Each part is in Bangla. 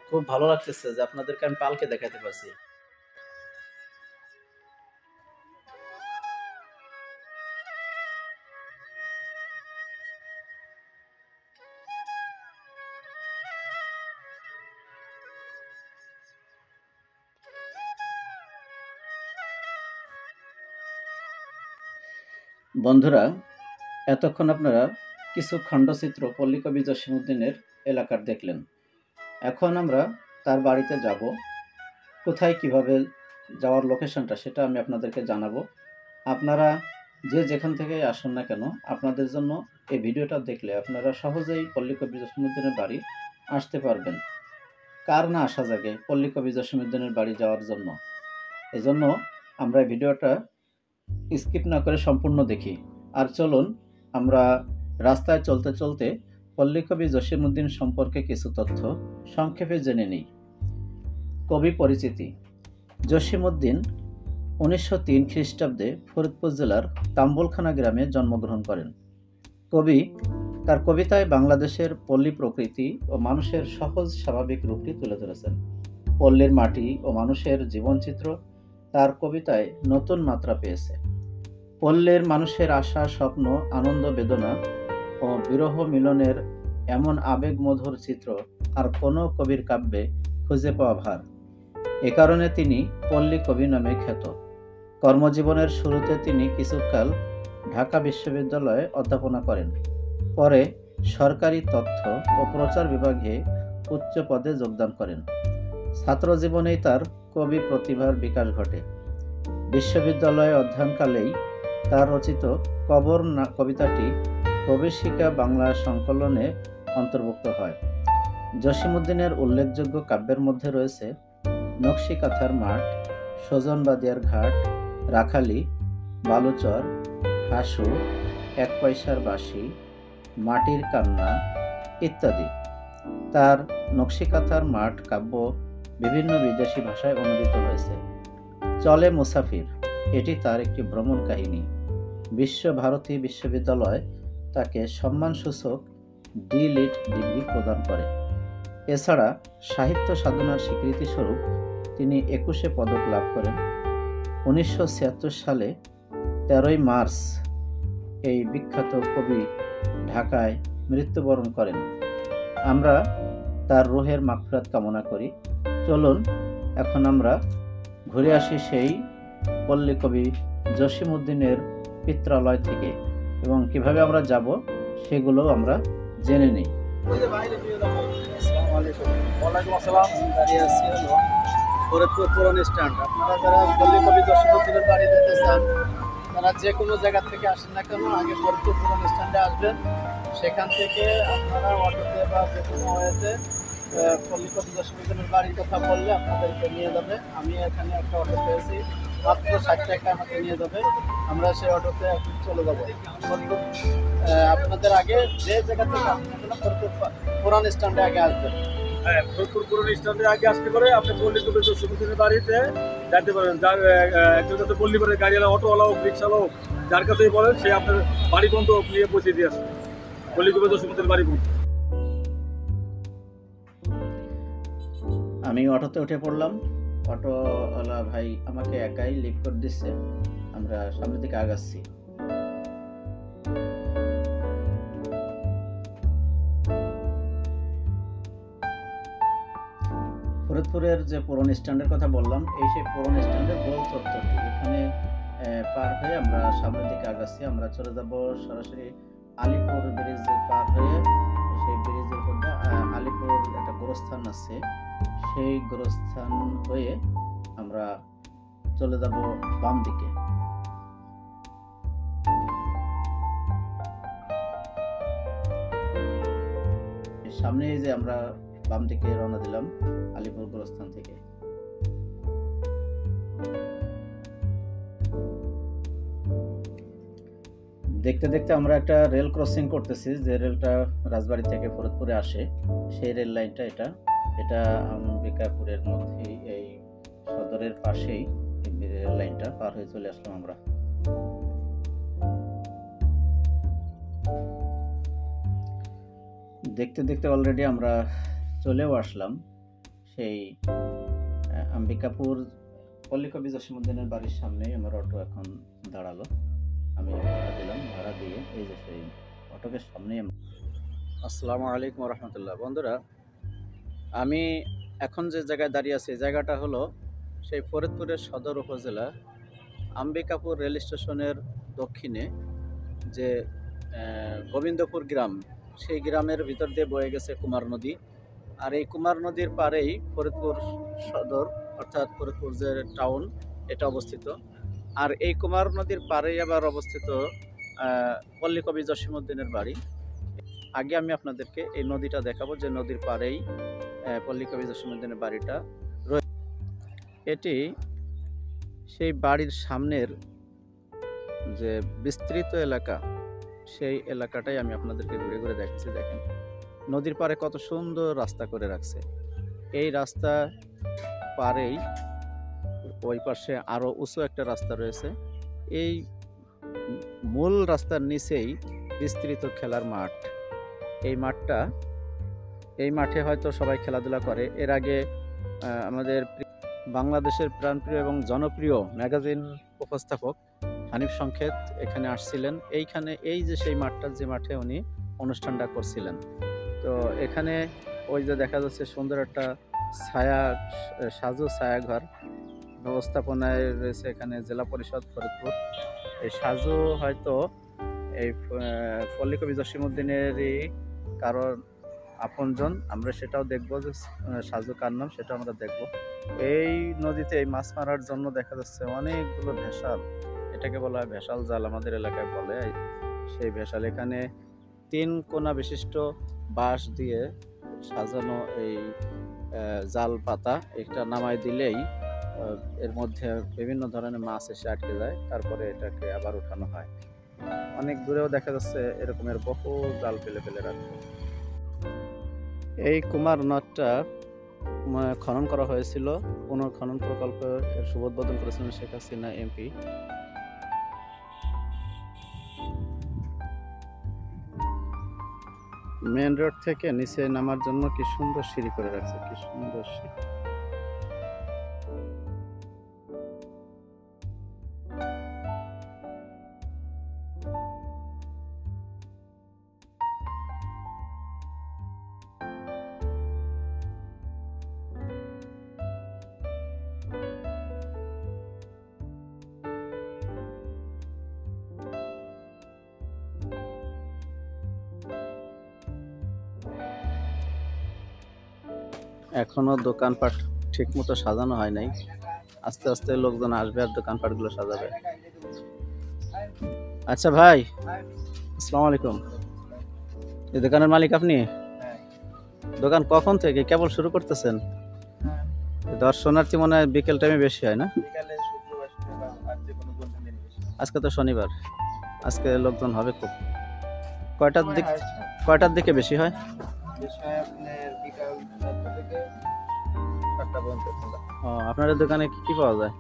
খুব ভালো লাগতেছে যে আপনাদেরকে আমি পালকে দেখাতে পারছি। বন্ধুরা, এতক্ষণ আপনারা কিছু খণ্ডচিত্র পল্লীকবি জসীমউদ্দীনের এলাকার দেখলেন। এখন আমরা তার বাড়িতে যাব। কোথায় কিভাবে যাওয়ার লোকেশনটা সেটা আমি আপনাদেরকে জানাবো। আপনারা যে যেখান থেকে আসুন না কেন, আপনাদের জন্য এই ভিডিওটা দেখলে আপনারা সহজেই পল্লীকবি জসীমউদ্দীনের বাড়ি আসতে পারবেন। কার না আসা জাগে পল্লীকবি জসীমউদ্দীনের বাড়ি যাওয়ার জন্য? এজন্য আমরা এই ভিডিওটা স্কিপ না করে সম্পূর্ণ দেখি। আর চলুন আমরা রাস্তায় চলতে চলতে পল্লীকবি জসীমউদ্দীন সম্পর্কে কিছু তথ্য সংক্ষেপে জেনে নিই। কবি পরিচিতি: জসীমউদ্দীন 1903 খ্রিস্টাব্দে ফরিদপুর জেলার তাম্বুলখানা গ্রামে জন্মগ্রহণ করেন। কবি তার কবিতায় বাংলাদেশের পল্লী প্রকৃতি ও মানুষের সহজ স্বাভাবিক রূপটি তুলে ধরেছেন। পল্লীর মাটি ও মানুষের জীবনচিত্র তার কবিতায় নতুন মাত্রা পেয়েছে। পল্লীর মানুষের আশা, স্বপ্ন, আনন্দ, বেদনা ও বিরহ মিলনের এমন আবেগমধুর চিত্র আর কোনো কবির কাব্যে খুঁজে পাওয়া ভার। এ কারণে তিনি পল্লী কবি নামে খ্যাত। কর্মজীবনের শুরুতে তিনি কিছুকাল ঢাকা বিশ্ববিদ্যালয়ে অধ্যাপনা করেন। পরে সরকারি তথ্য ও প্রচার বিভাগে উচ্চ পদে যোগদান করেন। ছাত্রজীবনেই তার কবি প্রতিভার বিকাশ ঘটে। বিশ্ববিদ্যালয়ে অধ্যয়নকালেই তার রচিত কবর কবিতাটি প্রবেশিকা বাংলা সংকলনে অন্তর্ভুক্ত হয়। জসীমউদ্দীনের উল্লেখযোগ্য কাব্যের মধ্যে রয়েছে নকশিকাঁথার মাঠ, সজনবাদিয়ার ঘাট, রাখালি, বালুচর, হাসু, এক পয়সার বাঁশি, মাটির কান্না ইত্যাদি। তার নকশিকাঁথার মাঠ কাব্য বিভিন্ন বিদেশি ভাষায় অনুদিত হয়েছে। চলে মুসাফির এটি তার একটি ভ্রমণ কাহিনী। বিশ্বভারতী বিশ্ববিদ্যালয় তাকে সম্মানসূচক ডি.লিট ডিগ্রি প্রদান করে। এছাড়া সাহিত্য সাধনার স্বীকৃতিস্বরূপ তিনি 21 পদক লাভ করেন। 1976 সালে 13ই মার্চ এই বিখ্যাত কবি ঢাকায় মৃত্যুবরণ করেন। আমরা তার রুহের মাগফিরাত কামনা করি। চলুন এখন আমরা ঘুরে আসি সেই পল্লীকবি জসীমউদ্দীনের পিত্রালয় থেকে, এবং কিভাবে আমরা যাব সেগুলো আমরা জেনে নিই। ফরিদপুর পুরান স্ট্যান্ড। আপনারা যারা পল্লীকবি জসীমউদ্দীনের বাড়ি যেতে চান, তারা যে কোনো জায়গা থেকে আসেন না কেন, আগে ফরিদপুর পুরান স্ট্যান্ডে আসবেন। সেখান থেকে আপনারা অটোতে বা যে কোনো ওয়েতে পল্লীকবি জসীমউদ্দীনের বাড়ির কথা বললে আপনাদেরকে নিয়ে যাবে। আমি এখানে একটা অটো পেয়েছি, মাত্র 60 টাকা আমাকে নিয়ে যাবে। আমরা সেই অটোতে এখন চলে যাবো ফরিদপুর। আপনাদের আগে যে জায়গা থেকে আসেন না কেন, ফরিদপুর পুরান স্ট্যান্ডে আগে আসবেন। হ্যাঁ, ফরিদপুর পুরান স্ট্যান্ডে আগে আসতে করে আপনি পল্লীকবি জসীমউদ্দীনের বাড়িতে যাইতে পারেন। যার একজন কাছে পল্লীবাড়ির গাড়িওয়ালা, অটোওয়ালা হোক, রিক্সাওয়ালা হোক, যার কাছেই বলেন সে আপনার বাড়ি পর্যন্ত নিয়ে পৌঁছে দিয়ে আসবে। পল্লীকবি জসীমউদ্দীনের বাড়ি পর্যন্ত। আমি অটোতে উঠে পড়লাম। অটোওয়ালা ভাই আমাকে একাই লিফট করে দিচ্ছে। আমরা সামনের দিকে আগাচ্ছি। ফরিদপুরের যে পুরান স্ট্যান্ডের কথা বললাম, এই সেই পুরান স্ট্যান্ডের গোল চত্বরটি, এখানে পার হয়ে আমরা সামনের দিকে আগাচ্ছি। আমরা চলে যাব সরাসরি আলিপুর ব্রিজ পার হয়ে, সেই ব্রিজের উপর আলিপুর একটা গোরস্থান আছে, সেই গোরস্থান হয়ে আমরা চলে যাব বাম দিকে। সামনে এই যে আমরা বাম দিকে রওনা দিলাম আলিপুর গোরস্থান থেকে। দেখতে দেখতে আমরা একটা রেল ক্রসিং করতেছি, যে রেলটা রাজবাড়ী থেকে ফরিদপুরে আসে, সেই রেল লাইনটা এটা। এটা অম্বিকাপুরের মধ্যেই, এই সদরের পাশেই রেল লাইনটা পার হয়ে চলে আসলাম আমরা। দেখতে দেখতে অলরেডি আমরা চলেও আসলাম সেই আম্বিকাপুর পল্লী কবি জসীমউদ্দিনের বাড়ির সামনেই আমার অটো এখন দাঁড়ালো। আমি ভাড়া দিলাম, ভাড়া দিয়ে এই যে সেই অটোকের সামনেই। আসসালামু আলাইকুম রহমতুল্লাহ। বন্ধুরা, আমি এখন যে জায়গায় দাঁড়িয়ে আছি, এই জায়গাটা হলো সেই ফরিদপুরের সদর উপজেলা আম্বিকাপুর রেল স্টেশনের দক্ষিণে যে গোবিন্দপুর গ্রাম, সেই গ্রামের ভিতর দিয়ে বয়ে গেছে কুমার নদী। আর এই কুমার নদীর পাড়েই ফরিদপুর সদর অর্থাৎ ফরিদপুর যে টাউন এটা অবস্থিত। আর এই কুমার নদীর পাড়েই আবার অবস্থিত পল্লী কবি জসীমউদ্দিনের বাড়ি। আগে আমি আপনাদেরকে এই নদীটা দেখাবো, যে নদীর পাড়েই পল্লী কবি জসীমউদ্দিনের বাড়িটা রয়েছে। এটি সেই বাড়ির সামনের যে বিস্তৃত এলাকা, সেই এলাকাটাই আমি আপনাদেরকে ঘুরে ঘুরে দেখাচ্ছি। দেখেন নদীর পাড়ে কত সুন্দর রাস্তা করে রাখছে। এই রাস্তা পাড়েই ওই পাশে আরো উঁচু একটা রাস্তা রয়েছে। এই মূল রাস্তার নিচেই বিস্তৃত খেলার মাঠ। এই মাঠে হয়তো সবাই খেলাধুলা করে। এর আগে আমাদের বাংলাদেশের প্রাণপ্রিয় এবং জনপ্রিয় ম্যাগাজিন উপস্থাপক হানিফ সংকেত এখানে আসছিলেন। এইখানে এই যে সেই মাঠটা, যে মাঠে উনি অনুষ্ঠানটা করছিলেন। তো এখানে ওই যে দেখা যাচ্ছে সুন্দর একটা সাজু ছায়াঘর ব্যবস্থাপনায় রয়েছে এখানে জেলা পরিষদ ফরিদপুর। এই সাজু হয়তো এই পল্লী কবি জসীমউদ্দিনেরই কারণ আপনজন। আমরা সেটাও দেখবো যে সাজু কার নাম, সেটা আমরা দেখব। এই নদীতে এই মাছ মারার জন্য দেখা যাচ্ছে অনেকগুলো ভেসাল, এটাকে বলা হয় ভেসাল জাল, আমাদের এলাকায় বলে। সেই ভেসাল এখানে 3 কোনা বিশিষ্ট বাঁশ দিয়ে সাজানো এই জাল পাতা, এটা নামাই দিলেই এর মধ্যে বিভিন্ন ধরনের মাছ এসে আটকে যায়। তারপরে এটাকে আবার উঠানো হয়। অনেক দূরেও দেখা যাচ্ছে এরকমের বহু জাল ফেলে ফেলে রাখে। এই কুমার নদটা খনন করা হয়েছিল, পুনর্খনন প্রকল্পের শুভ উদ্বোধন করেছিলেন Sheikh Hasina MP. Main road থেকে নিচে নামার জন্য কি সুন্দর সিঁড়ি করে রাখছে, কি সুন্দর সিঁড়ি। এখনো দোকানপাট ঠিক মতো সাজানো হয় নাই, আস্তে আস্তে লোকজন আসবে আর দোকানপাটগুলো সাজাবে। আচ্ছা ভাই, আসসালামু আলাইকুম। এই দোকানের মালিক আপনি? দোকান কখন থেকে কেবল শুরু করতেছেন? দর্শনার্থী মনে হয় বিকেল টাইমে বেশি হয় না? আজকে তো শনিবার, আজকে লোকজন হবে খুব। কয়টার দিকে বেশি হয়? আপনাদের দোকানে কি পাওয়া যায়?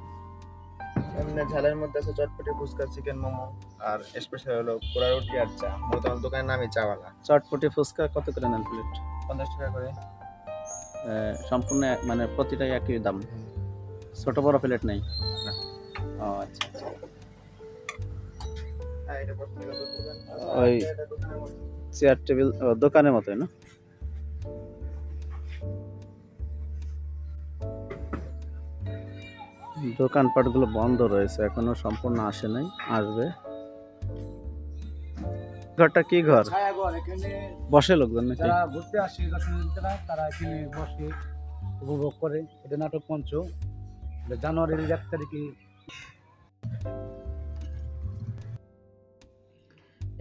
এমনি ঝালের মধ্যে আছে চটপটি, ফুচকা, চিকেন মোমো, আর স্পেশাল হলো পোড়া রুটি আর চা। মূলত আমার দোকানের নামই চাওয়ালা। চটপটি ফুচকা কত করে নেন প্লেট? 50 টাকা করে। সম্পূর্ণ মানে প্রতিটাই একই দাম, ছোট বড় প্লেট নেই? না। ও আচ্ছা আচ্ছা। ওই চেয়ার টেবিল দোকানের মতোই না? দোকানপাট গুলো বন্ধ রয়েছে, এখনো সম্পূর্ণ আসে নাই, আসবে। ঘরটা কি ঘর? বসে লোকজন নাকি? যারা ঘুরতে আসে দর্শনার্থীরা, তারা এখানে বসে উপভোগ করে। এটা নাটক মঞ্চ, জানুয়ারির 1 তারিখে।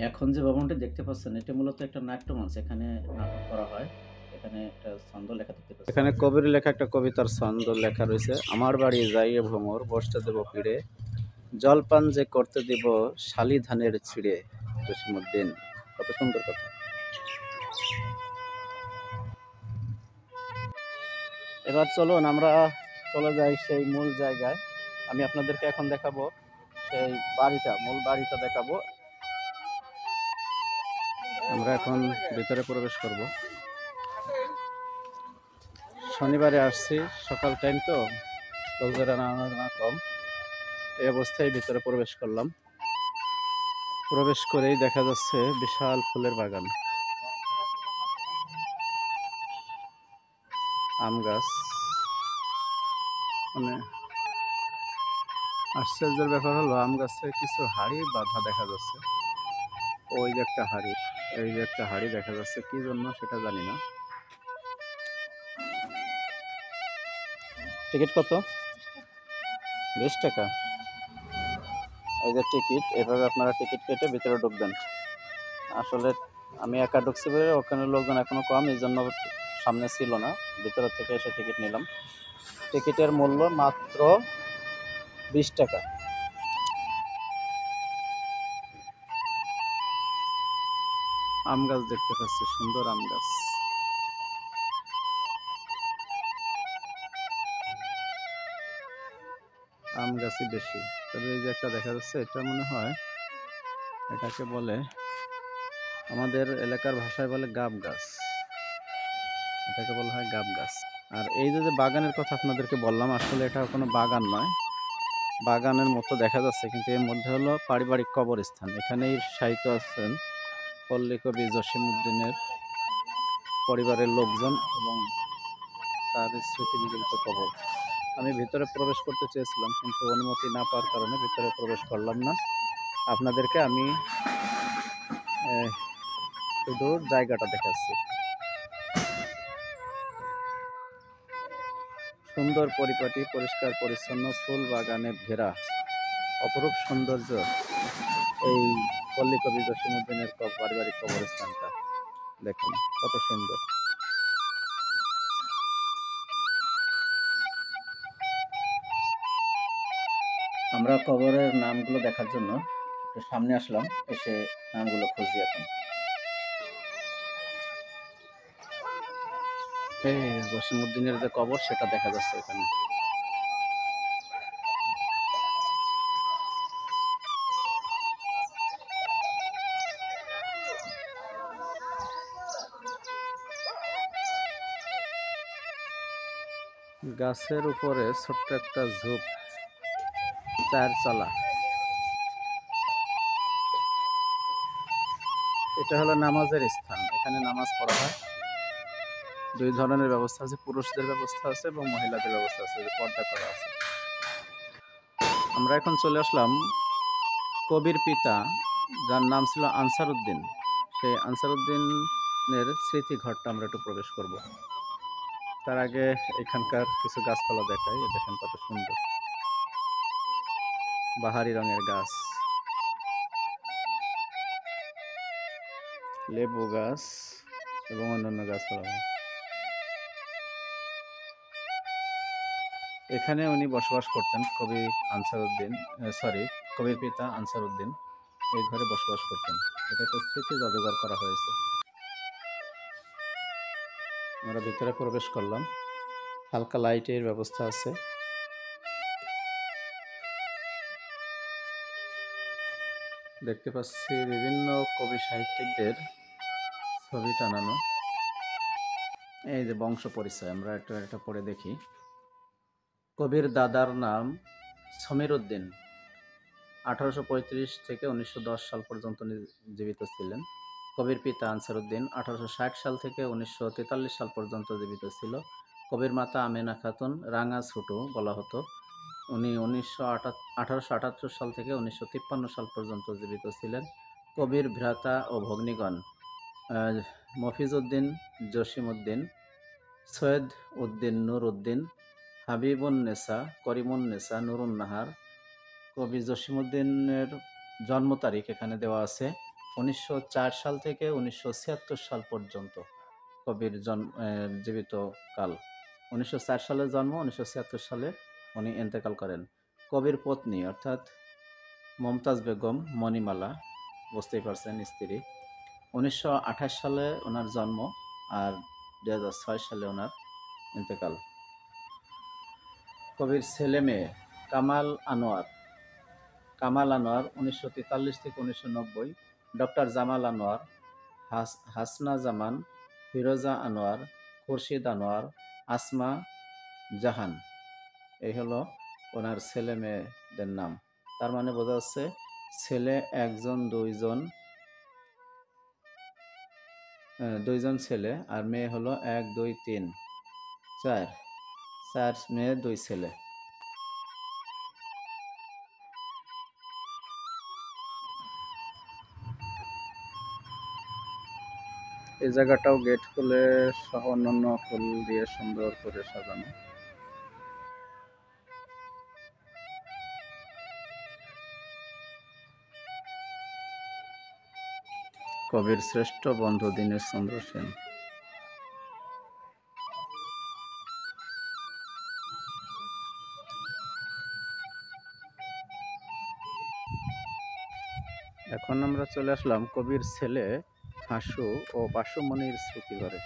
এখন যে ভবনটি দেখতে পাচ্ছেন, এটা মূলত একটা নাট্যমঞ্চ। এখানে নাটক করা হয়। এখানে একটা ছন্দ লেখা দেখতে পাচ্ছেন, এখানে কবির লেখা একটা কবিতার ছন্দ লেখা রয়েছে। আমার বাড়ি যাইয়ে ভ্রমর, বসতে দেব পিড়ে, জলপান যে করতে দিব শালি ধানের ছিঁড়ে। জসীমউদ্দিন, কত সুন্দর কথা। এবার চলুন আমরা চলে যাই সেই মূল জায়গায়। আমি আপনাদেরকে এখন দেখাবো সেই বাড়িটা, মূল বাড়িটা দেখাবো। আমরা এখন ভিতরে প্রবেশ করব। শনিবারে আসছি, সকাল টাইম তো লোকজনের আনাগোনা কম। এই অবস্থায় ভিতরে প্রবেশ করলাম। প্রবেশ করেই দেখা যাচ্ছে বিশাল ফুলের বাগান, আম গাছ। মানে আশ্চর্যের ব্যাপার হলো আম গাছে কিছু হাড়ি বাঁধা দেখা যাচ্ছে। ওই যে একটা হাড়ি, এই যে একটা হাড়ি দেখা যাচ্ছে, কি জন্য সেটা জানি না। টিকিট কত? 20 টাকা। এই যে টিকিট, এভাবে আপনারা টিকিট কেটে ভিতরে ঢুকবেন। আসলে আমি একা ঢুকছি বলে ওখানে লোকজন এখনো কম, এই জন্য সামনে ছিল না, ভিতরে থেকে এসে টিকিট নিলাম। টিকিটের মূল্য মাত্র 20 টাকা। আম গাছ দেখতে পাচ্ছি, সুন্দর আম গাছ। আম গাছই বেশি, তবে এই যে একটা দেখা যাচ্ছে, এটা মনে হয় এটাকে বলে, আমাদের এলাকার ভাষায় বলে গাব গাছ। এটাকে বলা হয় গাব গাছ। আর এই যে বাগানের কথা আপনাদেরকে বললাম, আসলে এটা কোনো বাগান নয়, বাগানের মতো দেখা যাচ্ছে, কিন্তু এর মধ্যে হলো পারিবারিক কবরস্থান। এখানেই শায়িত আছেন পল্লী কবি জসিমউদ্দিনের পরিবারের লোকজন এবং তার স্মৃতি বিজড়িত কবর। আমি ভিতরে প্রবেশ করতে চেয়েছিলাম, কিন্তু অনুমতি না পাওয়ার কারণে ভিতরে প্রবেশ করলাম না। আপনাদেরকে আমি শুধু জায়গাটা দেখাচ্ছি। সুন্দর পরিপাটি, পরিষ্কার পরিচ্ছন্ন, ফুল বাগানে ঘেরা অপরূপ সৌন্দর্য এই পল্লী কবি জসিমউদ্দিনের পারিবারিক কবরস্থানটা। দেখুন কত সুন্দর। আমরা কবরের নামগুলো দেখার জন্য একটু সামনে আসলাম, এসে নামগুলো খুঁজি এখন। এই জসিমউদ্দিনের যে কবর সেটা দেখা যাচ্ছে এখানে। গাছের উপরে ছোট্ট একটা ঝোপ, 4 চালা। এটা হলো নামাজের স্থান, এখানে নামাজ পড়া হয়। 2 ধরনের ব্যবস্থা আছে, পুরুষদের ব্যবস্থা আছে এবং মহিলাদের ব্যবস্থা আছে, যে পর্দা করা আছে। আমরা এখন চলে আসলাম কবির পিতা, যার নাম ছিল আনসারউদ্দিন, সেই আনসারউদ্দিনের স্মৃতি ঘরটা আমরা একটু প্রবেশ করব। তার আগে এখানকার কিছু গাছপালা দেখাই। দেখেন কত সুন্দর বাহারি রঙের গাছ, লেবু গাছ এবং অন্যান্য গাছপালা। এখানে উনি বসবাস করতেন, কবি আনসারউদ্দিন, কবির পিতা আনসারউদ্দিন এই ঘরে বসবাস করতেন। এটাকে স্মৃতি জাদুঘর করা হয়েছে। আমরা ভিতরে প্রবেশ করলাম, হালকা লাইটের ব্যবস্থা আছে। দেখতে পাচ্ছি বিভিন্ন কবি সাহিত্যিকদের ছবি টানানো। এই যে বংশ পরিচয়, আমরা এটা পড়ে দেখি। কবির দাদার নাম সমীর উদ্দিন, 1835 থেকে 1910 সাল পর্যন্ত জীবিত ছিলেন। কবির পিতা আনসারউদ্দিন 1860 সাল থেকে 1943 সাল পর্যন্ত জীবিত ছিল। কবির মাতা আমেনা খাতুন, রাঙা ছোটু বলা হতো, উনি 1878 সাল থেকে 1953 সাল পর্যন্ত জীবিত ছিলেন। কবির ভ্রাতা ও ভগ্নীগণ মফিজউদ্দিন, জসিমউদ্দিন, সৈয়দ উদ্দিন, নূর উদ্দিন, হাবিবুন্নেসা, করিমুন্নেসা, নুরুন্নাহার। কবি জসিমউদ্দিনের জন্ম তারিখ এখানে দেওয়া আছে 1904 সাল থেকে 1976 সাল পর্যন্ত কবির জীবিত কাল। 1904 সালে জন্ম, 1976 সালে উনি ইন্তেকাল করেন। কবির পত্নী অর্থাৎ মমতাজ বেগম মণিমালা, বুঝতেই পারছেন স্ত্রী, 1928 সালে ওনার জন্ম আর 2006 সালে ওনার ইন্তেকাল। কবির ছেলে মেয়ে কামাল আনোয়ার 1943 থেকে 1990, ডক্টর জামাল আনোয়ার, হাসনা জামান, ফিরোজা আনোয়ার, খুরশিদ আনোয়ার, আসমা জাহান, এই হলো ওনার ছেলে মেয়েদের নাম। তার মানে বোঝা যাচ্ছে ছেলে একজন, দুইজন ছেলে, আর মেয়ে হলো 1 2 3 4, 4 মেয়ে 2 ছেলে। এই জায়গাটাও গেট ফুলের সহ অন্যান্য ফুল দিয়ে সুন্দর করে সাজানো। কবির শ্রেষ্ঠ বন্ধু দীনেশ চন্দ্র সেন। এখন আমরা চলে আসলাম কবির ছেলে হাসু ও বাসুমণির স্মৃতিঘরে।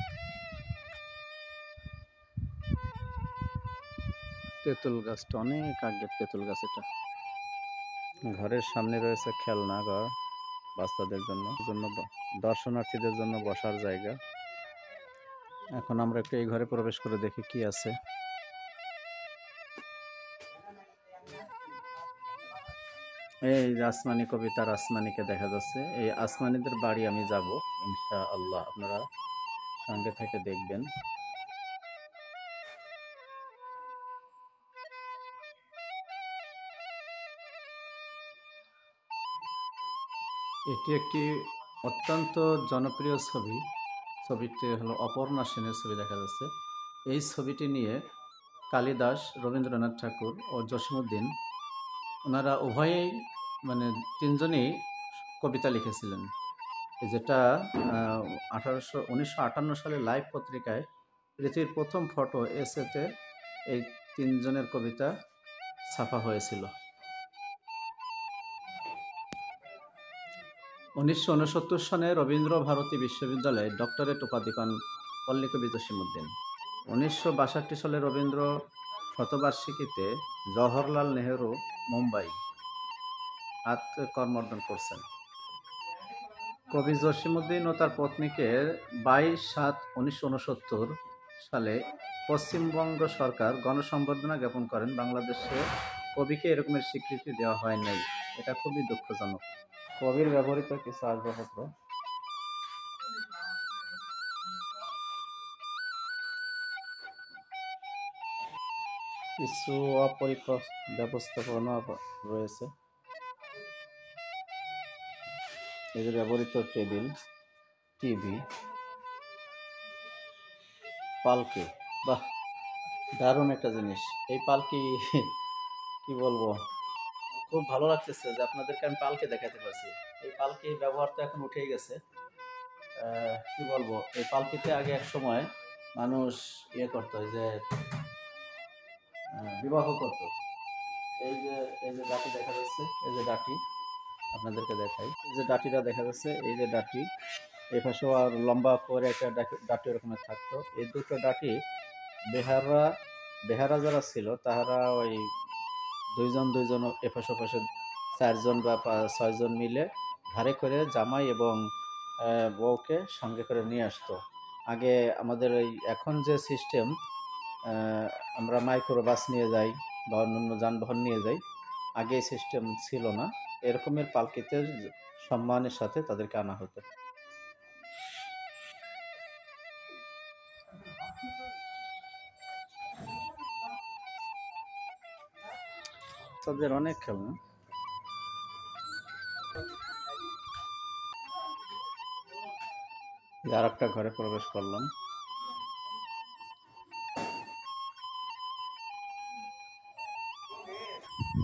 তেঁতুল গাছটা অনেক আগের তেঁতুল গাছ এটা। ঘরের সামনে রয়েছে খেলনা ঘর বাচ্চাদের জন্য, দর্শনার্থীদের জন্য বসার জায়গা। এখন আমরা একটু এই ঘরে প্রবেশ করে দেখি কি আছে। এই আসমানি কবিতার আসমানিকে দেখা যাচ্ছে। এই আসমানিদের বাড়ি আমি যাব ইনশাআল্লাহ, আপনারা সঙ্গে থেকে দেখবেন। এটি একটি অত্যন্ত জনপ্রিয় ছবি। ছবিটি হলো অপর্ণা সেনের ছবি দেখা যাচ্ছে। এই ছবিটি নিয়ে কালিদাস, রবীন্দ্রনাথ ঠাকুর ও জসীমউদ্দিন, ওনারা উভয়েই মানে তিনজনই কবিতা লিখেছিলেন। যেটা 1958 সালে লাইভ পত্রিকায় পৃথিবীর প্রথম ফটো এসেতে এই তিনজনের কবিতা ছাপা হয়েছিল। 1969 সনে রবীন্দ্র ভারতী বিশ্ববিদ্যালয়ে ডক্টরেট উপাধি পান পল্লীকবি জসীমউদ্দিন। 1962 সালে রবীন্দ্র শতবার্ষিকীতে জওহরলাল নেহেরু মুম্বাই আত্মকর্মর্দন করছেন। কবি জসীমউদ্দিন ও তার পত্নীকে 22/7/1969 সালে পশ্চিমবঙ্গ সরকার গণসম্বর্ধনা জ্ঞাপন করেন। বাংলাদেশে কবিকে এরকমের স্বীকৃতি দেওয়া হয় নাই, এটা খুবই দুঃখজনক। কবির ব্যবহৃত কিছু আসবাবপত্র, কিছু অপরিকর ব্যবস্থাপনা রয়েছে। এই যে ব্যবহৃত টেবিল, টিভি, পালকি, বাহ দারুণ একটা জিনিস। এই পালকি কি বলবো, খুব ভালো লাগতেছে যে আপনাদেরকে আমি পালকি দেখাতে পারছি। এই পালকি ব্যবহার তো এখন উঠেই গেছে। কি বলবো, এই পালকিতে আগে এক সময় মানুষ করতো, যে বিবাহ করতো। এই যে ডাটি দেখা যাচ্ছে, এই যে ডাটি আপনাদেরকে দেখাই, এই যে ডাটিটা দেখা যাচ্ছে, এই যে ডাটি এই পাশেও আর লম্বা করে একটা ডাটি ওরকমের থাকতো। এই দুটো ডাটি বেহারা যারা ছিল তাহারা ওই দুইজন এপাশে ওপাশে 4 জন বা 6 জন মিলে ঘাড়ে করে জামাই এবং বউকে সঙ্গে করে নিয়ে আসতো। আগে আমাদের ওই এখন যে সিস্টেম, আমরা মাইক্রো বাস নিয়ে যাই বা অন্যান্য যানবাহন নিয়ে যাই, আগে এই সিস্টেম ছিল না। এরকমের পালকিতে সম্মানের সাথে তাদেরকে আনা হতো। তাদের অনেক খেলনা। আর একটা ঘরে প্রবেশ করলাম।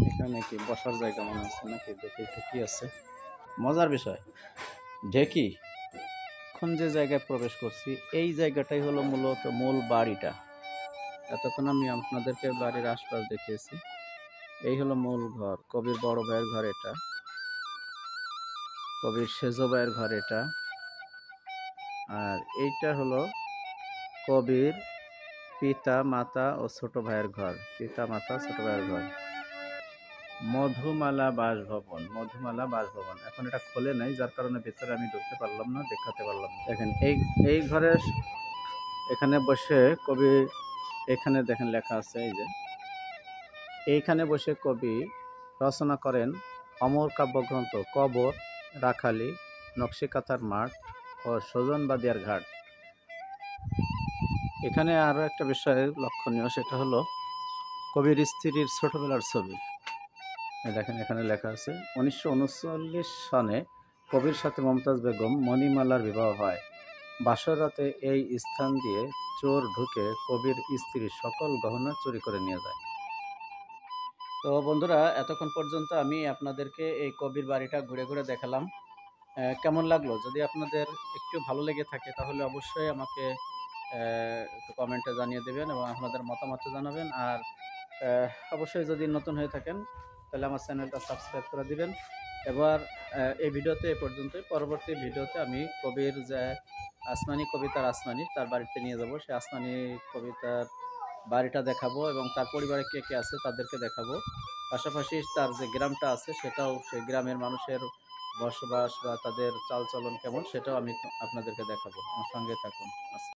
এখানে কি বসার জায়গা মনে হচ্ছে নাকি, দেখি একটু কি আছে। মজার বিষয়, ঢেকি। এখন যে জায়গায় প্রবেশ করছি এই জায়গাটাই হলো মূলত মূল বাড়িটা। এতক্ষণ আমি আপনাদেরকে বাড়ির আশপাশ দেখিয়েছি। এই হলো মূল ঘর, কবির বড় ভাইয়ের ঘর এটা, কবির সেজ ভাইয়ের ঘর এটা, আর এইটা হলো কবির পিতা মাতা ও ছোট ভাইয়ের ঘর, পিতা মাতা ছোট ভাইয়ের ঘর। মধুমালা বাসভবন, এখন এটা খোলে নাই, যার কারণে ভেতরে আমি ঢুকতে পারলাম না, দেখাতে পারলাম না। দেখেন এই ঘরে এখানে বসে কবি এখানে দেখেন লেখা আছে এই যে, এইখানে বসে কবি রচনা করেন অমর কাব্যগ্রন্থ কবর, রাখালি, নকশিকাঁথার মাঠ ও সজনবাদিয়ার ঘাট। এখানে আরও একটা বিষয় লক্ষণীয়, সেটা হলো কবির স্ত্রীর ছোটবেলার ছবি। এই দেখেন এখানে লেখা আছে 1939 সনে কবির সাথে মমতাজ বেগম মণিমালার বিবাহ হয়। বাসর রাতে এই স্থান দিয়ে চোর ঢুকে কবির স্ত্রীর সকল গহনা চুরি করে নিয়ে যায়। তো বন্ধুরা, এতক্ষণ পর্যন্ত আমি আপনাদেরকে এই কবির বাড়িটা ঘুরে ঘুরে দেখালাম। কেমন লাগলো? যদি আপনাদের একটু ভালো লেগে থাকে তাহলে অবশ্যই আমাকে একটু কমেন্টে জানিয়ে দেবেন এবং আপনাদের মতামত জানাবেন। আর অবশ্যই যদি নতুন হয়ে থাকেন তাহলে আমার চ্যানেলটা সাবস্ক্রাইব করে দিবেন। এবার এই ভিডিওতে এ পর্যন্তই। পরবর্তী ভিডিওতে আমি কবির যে আসমানি কবিতার আসমানি তার বাড়িতে নিয়ে যাব। সেই আসমানি কবিতার বাড়িটা দেখাবো এবং তার পরিবারে কে কে আছে তাদেরকে দেখাবো। পাশাপাশি তার যে গ্রামটা আছে সেটাও, সেই গ্রামের মানুষের বসবাস বা তাদের চালচলন কেমন সেটাও আমি আপনাদেরকে দেখাবো। আমার সঙ্গে থাকুন।